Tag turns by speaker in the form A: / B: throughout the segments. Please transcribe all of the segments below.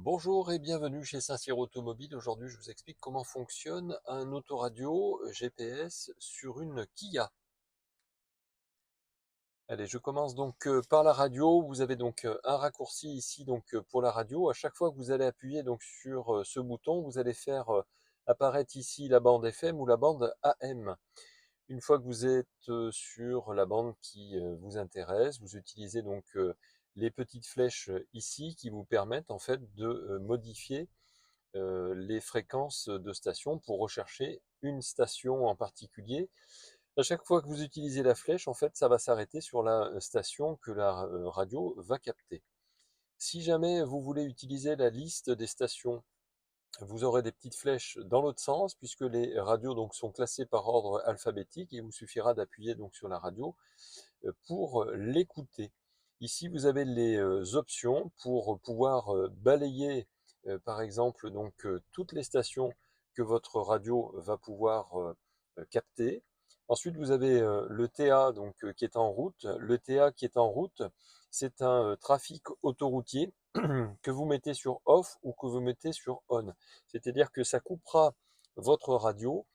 A: Bonjour et bienvenue chez Saint-Cyr Automobile. Aujourd'hui, je vous explique comment fonctionne un autoradio GPS sur une Kia. Allez, je commence donc par la radio. Vous avez donc un raccourci ici donc pour la radio. À chaque fois que vous allez appuyer donc sur ce bouton, vous allez faire apparaître ici la bande FM ou la bande AM. Une fois que vous êtes sur la bande qui vous intéresse, vous utilisez donc les petites flèches ici qui vous permettent en fait de modifier les fréquences de station pour rechercher une station en particulier. À chaque fois que vous utilisez la flèche, en fait, ça va s'arrêter sur la station que la radio va capter. Si jamais vous voulez utiliser la liste des stations, vous aurez des petites flèches dans l'autre sens, puisque les radios donc sont classées par ordre alphabétique. Il vous suffira d'appuyer donc sur la radio pour l'écouter. Ici, vous avez les options pour pouvoir balayer, par exemple, donc toutes les stations que votre radio va pouvoir capter. Ensuite, vous avez le TA donc, qui est en route. Le TA qui est en route, c'est un trafic autoroutier que vous mettez sur off ou que vous mettez sur on. C'est-à-dire que ça coupera votre radio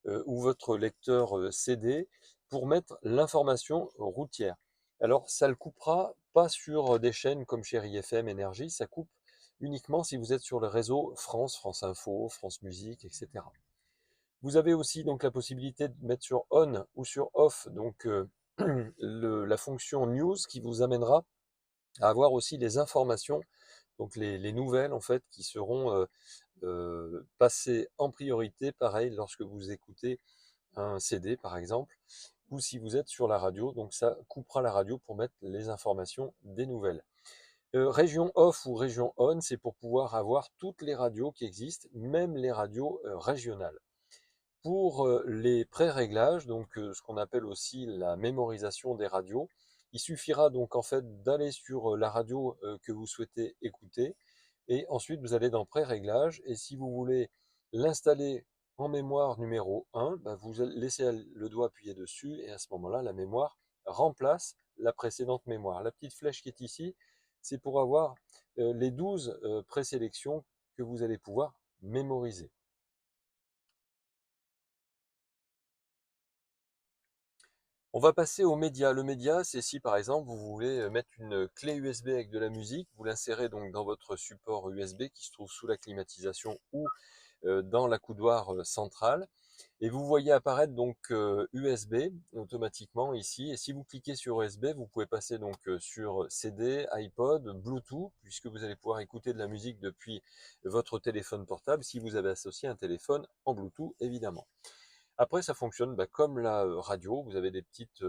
A: ou votre lecteur CD pour mettre l'information routière. Alors, ça le coupera pas sur des chaînes comme Chéri FM, Énergie, ça coupe uniquement si vous êtes sur le réseau France, France Info, France Musique, etc. Vous avez aussi donc la possibilité de mettre sur on ou sur off donc la fonction news qui vous amènera à avoir aussi les informations, donc les nouvelles en fait qui seront passées en priorité, pareil lorsque vous écoutez un CD par exemple, ou si vous êtes sur la radio, donc ça coupera la radio pour mettre les informations des nouvelles. Région off ou région on, c'est pour pouvoir avoir toutes les radios qui existent, même les radios régionales. Pour les pré-réglages, donc ce qu'on appelle aussi la mémorisation des radios, il suffira donc en fait d'aller sur la radio que vous souhaitez écouter et ensuite vous allez dans pré-réglage et si vous voulez l'installer en mémoire numéro 1, bah, vous laissez le doigt appuyé dessus et à ce moment-là la mémoire remplace la précédente mémoire. La petite flèche qui est ici, c'est pour avoir les 12 présélections que vous allez pouvoir mémoriser. On va passer aux médias. Le média, c'est si par exemple vous voulez mettre une clé USB avec de la musique, vous l'insérez donc dans votre support USB qui se trouve sous la climatisation ou dans la coudoir centrale et vous voyez apparaître donc USB automatiquement ici et si vous cliquez sur USB, vous pouvez passer donc sur CD, iPod, Bluetooth puisque vous allez pouvoir écouter de la musique depuis votre téléphone portable si vous avez associé un téléphone en Bluetooth évidemment. Après, ça fonctionne comme la radio. Vous avez des petites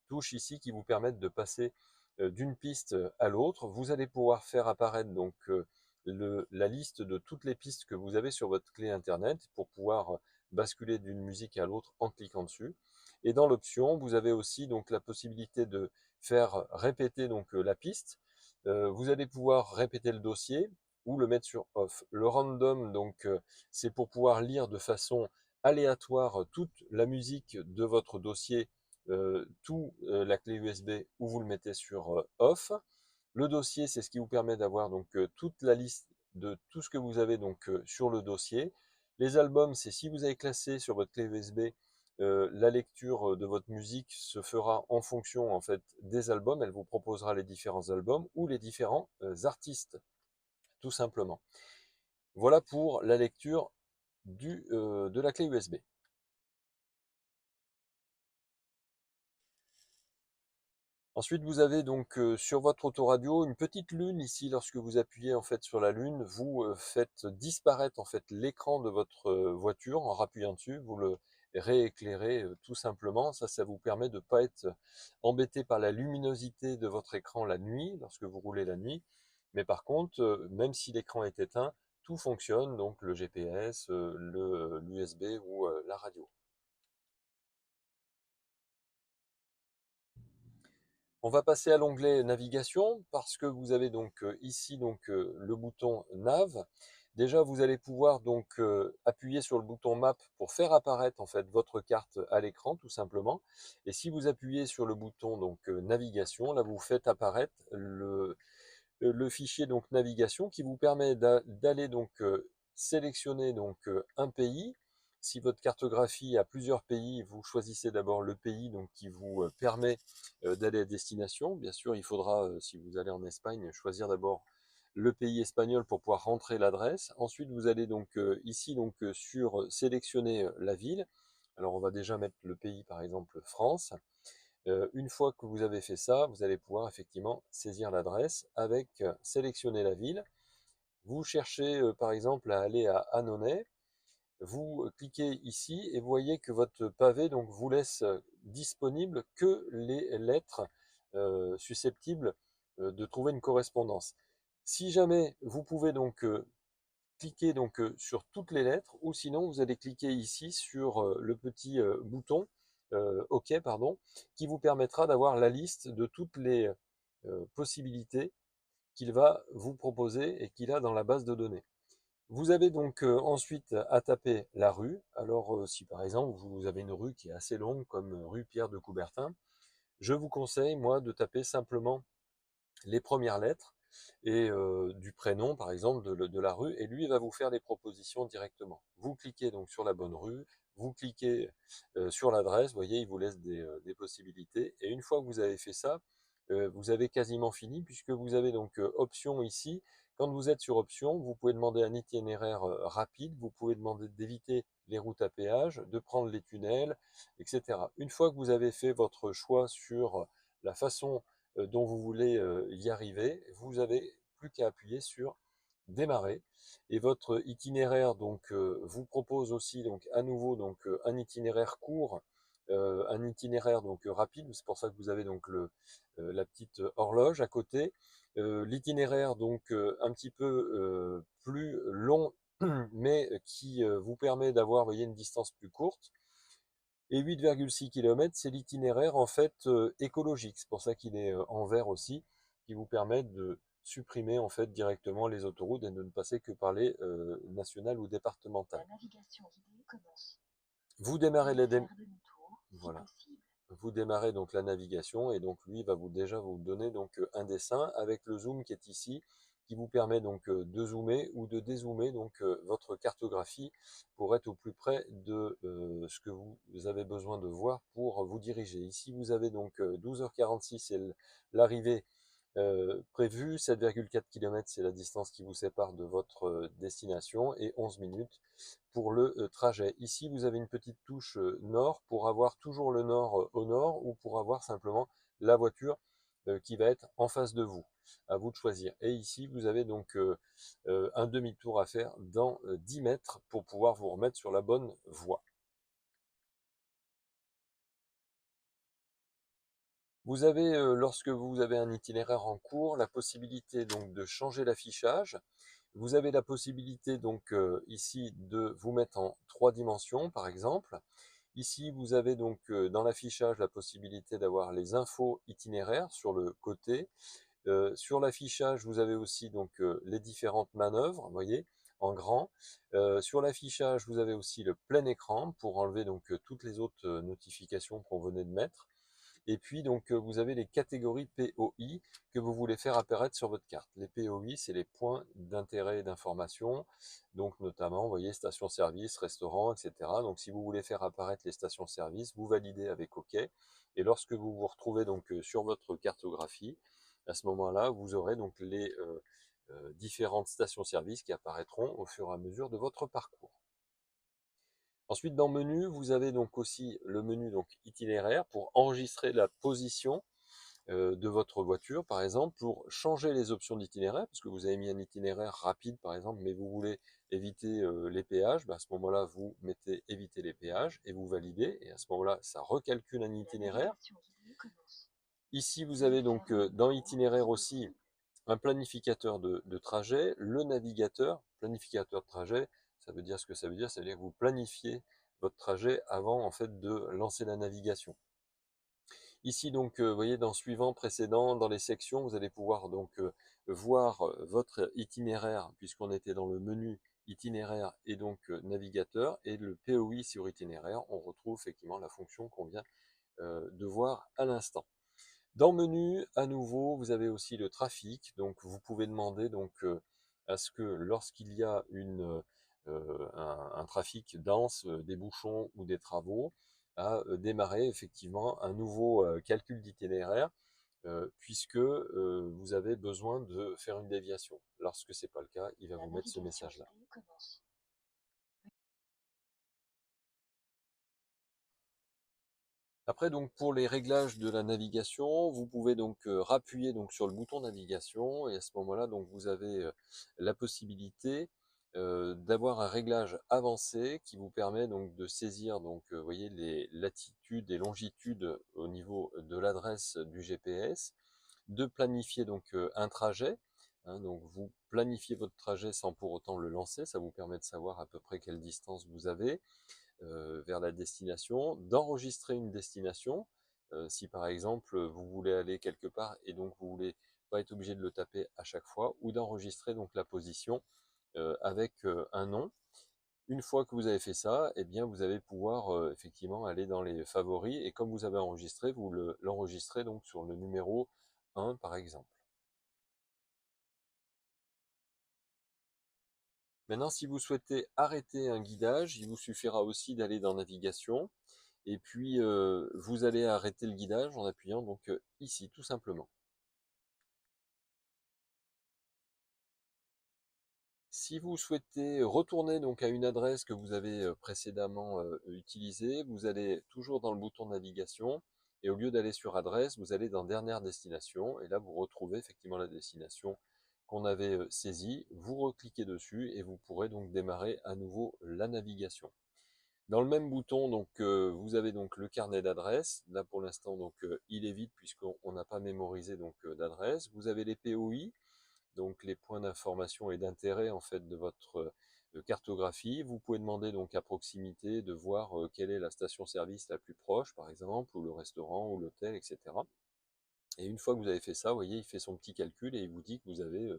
A: touches ici qui vous permettent de passer d'une piste à l'autre. Vous allez pouvoir faire apparaître donc la liste de toutes les pistes que vous avez sur votre clé internet pour pouvoir basculer d'une musique à l'autre en cliquant dessus. Et dans l'option, vous avez aussi donc la possibilité de faire répéter donc la piste. Vous allez pouvoir répéter le dossier ou le mettre sur off. Le random donc c'est pour pouvoir lire de façon aléatoire toute la musique de votre dossier, tout la clé USB où vous le mettez sur off. Le dossier, c'est ce qui vous permet d'avoir donc toute la liste de tout ce que vous avez donc sur le dossier. Les albums, c'est si vous avez classé sur votre clé USB, la lecture de votre musique se fera en fonction en fait des albums. Elle vous proposera les différents albums ou les différents artistes, tout simplement. Voilà pour la lecture de la clé USB. Ensuite, vous avez donc sur votre autoradio une petite lune ici. Lorsque vous appuyez en fait sur la lune, vous faites disparaître en fait l'écran de votre voiture en rappuyant dessus. Vous le rééclairez tout simplement. Ça vous permet de ne pas être embêté par la luminosité de votre écran la nuit, lorsque vous roulez la nuit. Mais par contre, même si l'écran est éteint, tout fonctionne, donc le GPS, l'USB ou la radio. On va passer à l'onglet navigation parce que vous avez donc ici donc le bouton nav. Déjà, vous allez pouvoir donc appuyer sur le bouton map pour faire apparaître en fait votre carte à l'écran tout simplement. Et si vous appuyez sur le bouton donc navigation, là vous faites apparaître le fichier donc navigation qui vous permet d'aller donc sélectionner donc un pays. Si votre cartographie a plusieurs pays, vous choisissez d'abord le pays donc qui vous permet d'aller à destination. Bien sûr, il faudra, si vous allez en Espagne, choisir d'abord le pays espagnol pour pouvoir rentrer l'adresse. Ensuite, vous allez donc ici donc sur sélectionner la ville. Alors, on va déjà mettre le pays, par exemple France. Une fois que vous avez fait ça, vous allez pouvoir effectivement saisir l'adresse avec sélectionner la ville. Vous cherchez par exemple à aller à Annonay. Vous cliquez ici et vous voyez que votre pavé donc vous laisse disponible que les lettres susceptibles de trouver une correspondance. Si jamais vous pouvez donc cliquer donc sur toutes les lettres, ou sinon vous allez cliquer ici sur le petit bouton OK, pardon, qui vous permettra d'avoir la liste de toutes les possibilités qu'il va vous proposer et qu'il a dans la base de données. Vous avez donc ensuite à taper la rue. Alors si par exemple vous avez une rue qui est assez longue comme rue Pierre de Coubertin, je vous conseille moi de taper simplement les premières lettres et du prénom par exemple de la rue, et lui il va vous faire les propositions directement. Vous cliquez donc sur la bonne rue, vous cliquez sur l'adresse, vous voyez il vous laisse des possibilités, et une fois que vous avez fait ça, vous avez quasiment fini puisque vous avez donc option ici. Quand vous êtes sur option, vous pouvez demander un itinéraire rapide, vous pouvez demander d'éviter les routes à péage, de prendre les tunnels, etc. Une fois que vous avez fait votre choix sur la façon dont vous voulez y arriver, vous avez plus qu'à appuyer sur démarrer, et votre itinéraire donc vous propose aussi donc à nouveau donc un itinéraire court, un itinéraire donc rapide. C'est pour ça que vous avez donc la petite horloge à côté. L'itinéraire donc un petit peu plus long mais qui vous permet d'avoir, vous voyez, une distance plus courte. Et 8,6 km, c'est l'itinéraire en fait écologique. C'est pour ça qu'il est en vert aussi, qui vous permet de supprimer en fait directement les autoroutes et de ne passer que par les nationales ou départementales.
B: La navigation guidée commence.
A: Vous démarrez
B: Veuillez
A: les dé-
B: faire demi-tour si
A: Voilà.
B: possible.
A: Vous démarrez donc la navigation, et donc lui va vous déjà vous donner donc un dessin avec le zoom qui est ici, qui vous permet donc de zoomer ou de dézoomer donc votre cartographie pour être au plus près de ce que vous avez besoin de voir pour vous diriger. Ici vous avez donc 12h46 c'est l'arrivée prévue, 7,4 km c'est la distance qui vous sépare de votre destination, et 11 minutes pour le trajet. Ici, vous avez une petite touche nord pour avoir toujours le nord au nord, ou pour avoir simplement la voiture qui va être en face de vous. À vous de choisir. Et ici, vous avez donc un demi-tour à faire dans 10 mètres pour pouvoir vous remettre sur la bonne voie. Vous avez, lorsque vous avez un itinéraire en cours, la possibilité donc de changer l'affichage. Vous avez la possibilité donc ici de vous mettre en 3 dimensions par exemple. Ici, vous avez donc dans l'affichage la possibilité d'avoir les infos itinéraires sur le côté. Sur l'affichage, vous avez aussi donc les différentes manœuvres, vous voyez, en grand. Sur l'affichage, vous avez aussi le plein écran pour enlever donc toutes les autres notifications qu'on venait de mettre. Et puis donc vous avez les catégories POI que vous voulez faire apparaître sur votre carte. Les POI, c'est les points d'intérêt et d'information, donc notamment, vous voyez, station-service, restaurant, etc. Donc si vous voulez faire apparaître les stations-service, vous validez avec OK. Et lorsque vous vous retrouvez donc sur votre cartographie, à ce moment-là, vous aurez donc les différentes stations-service qui apparaîtront au fur et à mesure de votre parcours. Ensuite, dans menu, vous avez donc aussi le menu donc itinéraire pour enregistrer la position de votre voiture, par exemple, pour changer les options d'itinéraire, parce que vous avez mis un itinéraire rapide, par exemple, mais vous voulez éviter les péages, à ce moment-là, vous mettez éviter les péages et vous validez, et à ce moment-là, ça recalcule un
B: La
A: itinéraire.
B: navigation guidée commence.
A: Ici, vous
B: Veuillez
A: avez donc
B: faire
A: dans
B: demi-tour
A: itinéraire
B: si
A: aussi
B: possible.
A: un planificateur de trajet, le navigateur, planificateur de trajet, ça veut dire ce que ça veut dire que vous planifiez votre trajet avant en fait de lancer la navigation. Ici donc, vous voyez dans suivant, précédent, dans les sections, vous allez pouvoir donc voir votre itinéraire puisqu'on était dans le menu itinéraire et donc navigateur, et le POI sur itinéraire, on retrouve effectivement la fonction qu'on vient de voir à l'instant. Dans menu, à nouveau, vous avez aussi le trafic. Donc, vous pouvez demander donc à ce que lorsqu'il y a un trafic dense, des bouchons ou des travaux, à démarrer effectivement un nouveau calcul d'itinéraire, puisque vous avez besoin de faire une déviation. Lorsque c'est pas le cas, il va
B: La
A: vous mettre ce
B: navigation
A: message-là.
B: guidée commence.
A: Après, donc, pour les réglages de la navigation, vous pouvez donc rappuyer donc sur le bouton navigation et à ce moment-là, donc vous avez la possibilité d'avoir un réglage avancé qui vous permet donc de saisir donc vous voyez les latitudes et longitudes au niveau de l'adresse du GPS, de planifier donc un trajet. Hein, donc vous planifiez votre trajet sans pour autant le lancer, ça vous permet de savoir à peu près quelle distance vous avez vers la destination, d'enregistrer une destination. Si par exemple vous voulez aller quelque part et donc vous voulez pas être obligé de le taper à chaque fois, ou d'enregistrer donc la position avec un nom. Une fois que vous avez fait ça, eh bien vous allez pouvoir effectivement aller dans les favoris et comme vous avez enregistré, vous l'enregistrez donc sur le numéro 1 par exemple. Maintenant, si vous souhaitez arrêter un guidage, il vous suffira aussi d'aller dans Navigation et puis vous allez arrêter le guidage en appuyant donc ici tout simplement. Si vous souhaitez retourner donc à une adresse que vous avez précédemment utilisée, vous allez toujours dans le bouton navigation et au lieu d'aller sur adresse, vous allez dans dernière destination et là vous retrouvez effectivement la destination qu'on avait saisie. Vous recliquez dessus et vous pourrez donc démarrer à nouveau la navigation. Dans le même bouton, donc, vous avez donc le carnet d'adresses. Là, pour l'instant, donc, il est vide puisqu'on n'a pas mémorisé donc d'adresse. Vous avez les POI, donc les points d'information et d'intérêt en fait de votre cartographie. Vous pouvez demander donc à proximité de voir quelle est la station-service la plus proche, par exemple, ou le restaurant, ou l'hôtel, etc. Et une fois que vous avez fait ça, vous voyez, il fait son petit calcul et il vous dit que vous avez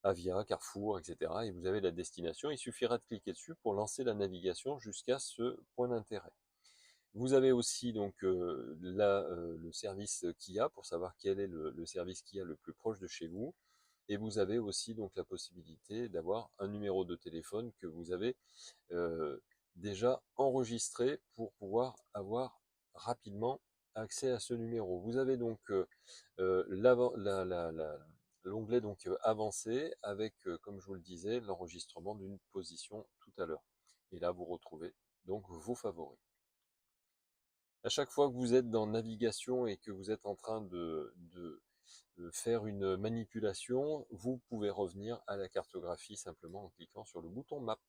A: Avia, Carrefour, etc. Et vous avez la destination. Il suffira de cliquer dessus pour lancer la navigation jusqu'à ce point d'intérêt. Vous avez aussi donc le service Kia pour savoir quel est le service Kia le plus proche de chez vous. Et vous avez aussi donc la possibilité d'avoir un numéro de téléphone que vous avez euh, déjà enregistré pour pouvoir avoir rapidement accès à ce numéro. Vous avez donc l'onglet donc avancé avec, comme je vous le disais, l'enregistrement d'une position tout à l'heure. Et là, vous retrouvez donc vos favoris. À chaque fois que vous êtes dans navigation et que vous êtes en train de faire une manipulation, vous pouvez revenir à la cartographie simplement en cliquant sur le bouton Map.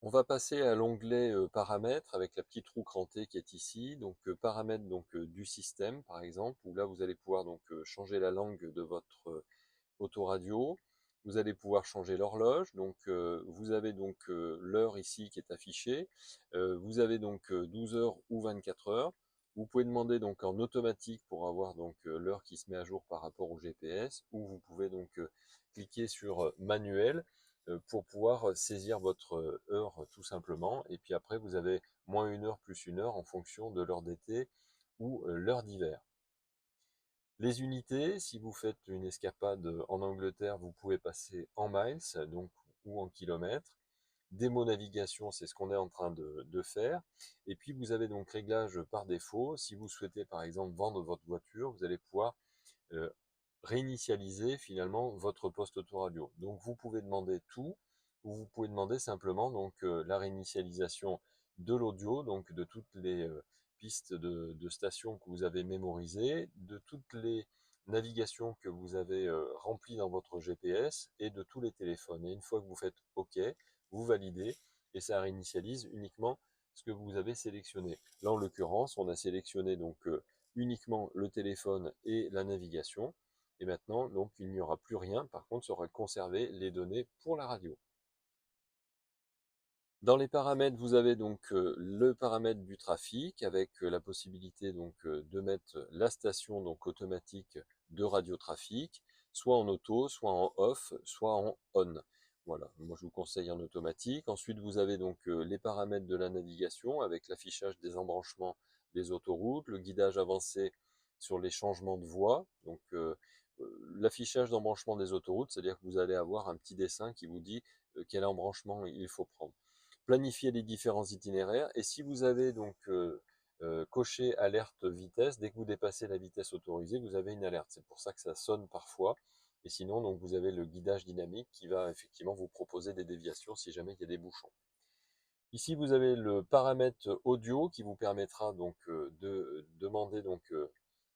A: On va passer à l'onglet paramètres avec la petite roue crantée qui est ici. Donc paramètres donc, du système par exemple, où là vous allez pouvoir donc changer la langue de votre autoradio. Vous allez pouvoir changer l'horloge. Donc vous avez donc l'heure ici qui est affichée. Vous avez donc 12 heures ou 24 heures. Vous pouvez demander donc en automatique pour avoir donc l'heure qui se met à jour par rapport au GPS, ou vous pouvez donc cliquer sur manuel pour pouvoir saisir votre heure tout simplement. Et puis après, vous avez moins une heure plus une heure en fonction de l'heure d'été ou l'heure d'hiver. Les unités, si vous faites une escapade en Angleterre, vous pouvez passer en miles donc, ou en kilomètres. Démo navigation, c'est ce qu'on est en train de faire. Et puis vous avez donc réglage par défaut. Si vous souhaitez par exemple vendre votre voiture, vous allez pouvoir euh, réinitialiser finalement votre poste autoradio. Donc vous pouvez demander tout, ou vous pouvez demander simplement donc la réinitialisation de l'audio, donc de toutes les pistes de stations que vous avez mémorisées, de toutes les navigations que vous avez remplies dans votre GPS et de tous les téléphones. Et une fois que vous faites OK, vous validez et ça réinitialise uniquement ce que vous avez sélectionné. Là, en l'occurrence, on a sélectionné donc uniquement le téléphone et la navigation. Et maintenant, donc, il n'y aura plus rien. Par contre, ça aura conservé les données pour la radio. Dans les paramètres, vous avez donc le paramètre du trafic avec la possibilité donc de mettre la station donc automatique de radiotrafic, soit en auto, soit en off, soit en on. Voilà, moi je vous conseille en automatique. Ensuite, vous avez donc les paramètres de la navigation avec l'affichage des embranchements des autoroutes, le guidage avancé sur les changements de voie. Donc l'affichage d'embranchement des autoroutes, c'est-à-dire que vous allez avoir un petit dessin qui vous dit quel embranchement il faut prendre. Planifier les différents itinéraires et si vous avez donc coché alerte vitesse, dès que vous dépassez la vitesse autorisée, vous avez une alerte. C'est pour ça que ça sonne parfois. Et sinon, donc, vous avez le guidage dynamique qui va effectivement vous proposer des déviations si jamais il y a des bouchons. Ici, vous avez le paramètre audio qui vous permettra donc de demander donc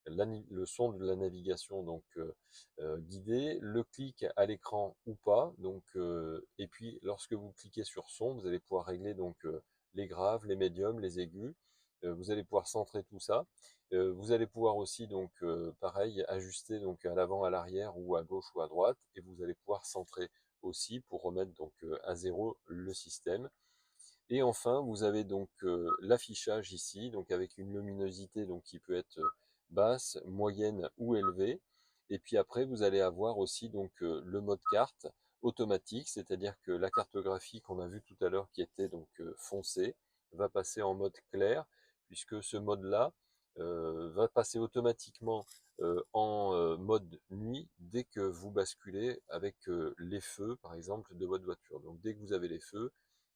A: le son de la navigation donc guidée, le clic à l'écran ou pas. Donc et puis lorsque vous cliquez sur son, vous allez pouvoir régler donc les graves, les médiums, les aigus. Vous allez pouvoir centrer tout ça. Vous allez pouvoir aussi donc pareil ajuster donc à l'avant, à l'arrière ou à gauche ou à droite et vous allez pouvoir centrer aussi pour remettre donc à zéro le système. Et enfin, vous avez donc l'affichage ici, donc avec une luminosité donc qui peut être basse, moyenne ou élevée. Et puis après, vous allez avoir aussi donc le mode carte automatique, c'est-à-dire que la cartographie qu'on a vue tout à l'heure qui était donc foncée va passer en mode clair, puisque ce mode-là va passer automatiquement en mode nuit dès que vous basculez avec les feux, par exemple, de votre voiture. Donc dès que vous avez les feux,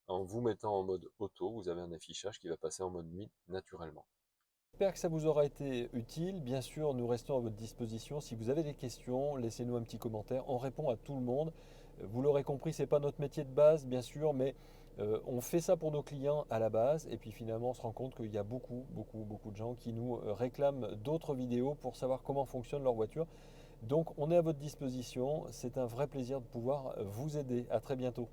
A: en vous mettant en mode auto, vous avez un affichage qui va passer en mode nuit naturellement. J'espère que ça vous aura été utile. Bien sûr, nous restons à votre disposition. Si vous avez des questions, laissez-nous un petit commentaire. On répond à tout le monde. Vous l'aurez compris, ce n'est pas notre métier de base, bien sûr, mais on fait ça pour nos clients à la base. Et puis finalement, on se rend compte qu'il y a beaucoup de gens qui nous réclament d'autres vidéos pour savoir comment fonctionne leur voiture. Donc, on est à votre disposition. C'est un vrai plaisir de pouvoir vous aider. À très bientôt.